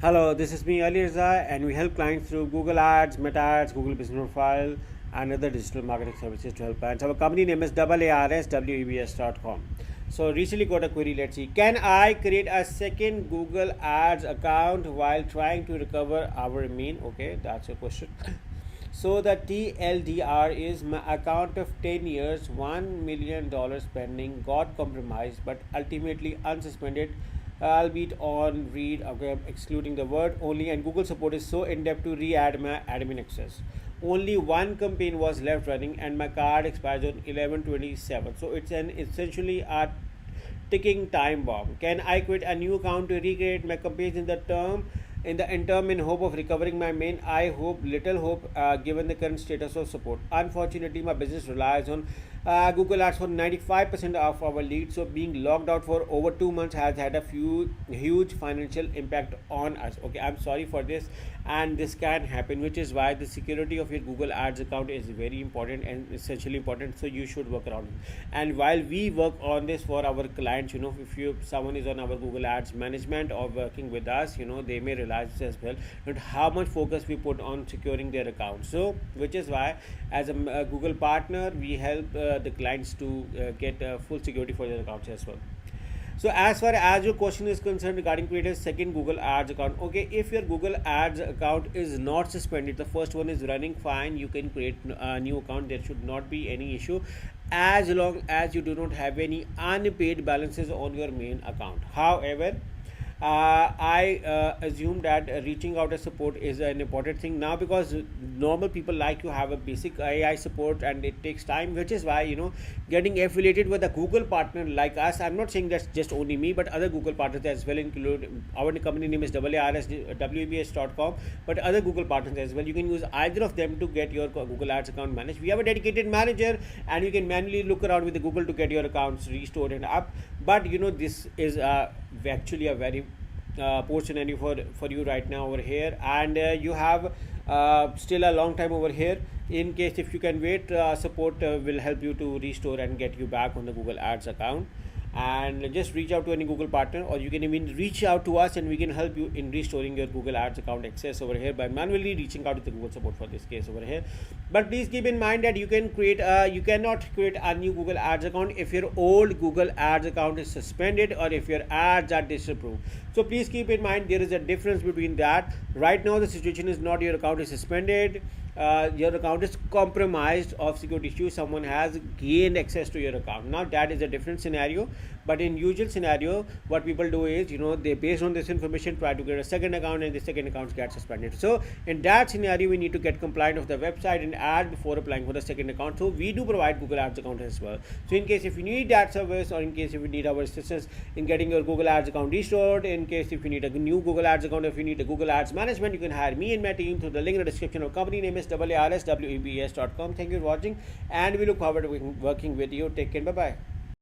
Hello, this is me Ali Reza, and we help clients through Google Ads, Meta Ads, Google Business Profile, and other digital marketing services to help clients. Our company name is AARSWEBS.com. So recently got a query. Let's see. Can I create a second Google Ads account while trying to recover our main? Okay, that's a question. So the TLDR is my account of 10 years, $1 million pending, got compromised, but ultimately unsuspended, albeit on read, okay, excluding the word only, and Google support is so in-depth to re-add my admin access. Only one campaign was left running and my card expires on 11/27. So it's an essentially a ticking time bomb. Can I create a new account to recreate my campaigns in the interim in hope of recovering my main? I hope little hope given the current status of support. Unfortunately, my business relies on Google Ads for 95% of our leads, so being locked out for over 2 months has had a huge financial impact on us. Okay, I'm sorry for this, and this can happen, which is why the security of your Google Ads account is very important and essentially important. So you should work around it. And while we work on this for our clients, if someone is on our Google Ads management or working with us, they may realize this as well, not how much focus we put on securing their account. So which is why as a Google partner we help the clients to get full security for their accounts as well. So as far as your question is concerned regarding creating a second Google Ads account, okay, if your Google Ads account is not suspended, the first one is running fine, you can create a new account. There should not be any issue as long as you do not have any unpaid balances on your main account. However, I assume that reaching out to support is an important thing now, because normal people like to have a basic AI support and it takes time, which is why getting affiliated with a Google partner like us. I'm not saying that's just only me, but other Google partners as well, include our company name is AARSWEBS.com, but other Google partners as well. You can use either of them to get your Google Ads account managed. We have a dedicated manager and you can manually look around with the Google to get your accounts restored and up. But this is actually a very poor scenario for you right now over here, and you have still a long time over here. In case if you can wait, support will help you to restore and get you back on the Google Ads account. And just reach out to any Google partner, or you can even reach out to us and we can help you in restoring your Google Ads account access over here by manually reaching out to the Google support for this case over here. But please keep in mind that you cannot create a new Google Ads account if your old Google Ads account is suspended or if your ads are disapproved. So please keep in mind there is a difference between that. Right now the situation is not your account is suspended, your account is compromised of security issues, someone has gained access to your account. Now that is a different scenario, but in usual scenario what people do is they based on this information try to get a second account and the second account gets suspended. So in that scenario we need to get compliant of the website and ad before applying for the second account. So we do provide Google Ads account as well. So in case if you need that service, or in case if you need our assistance in getting your Google Ads account restored, in case if you need a new Google Ads account, if you need a Google Ads management, you can hire me and my team through the link in the description. Of company name is AARSWEBS.com. Thank you for watching and we look forward to working with you. Take care. Bye bye.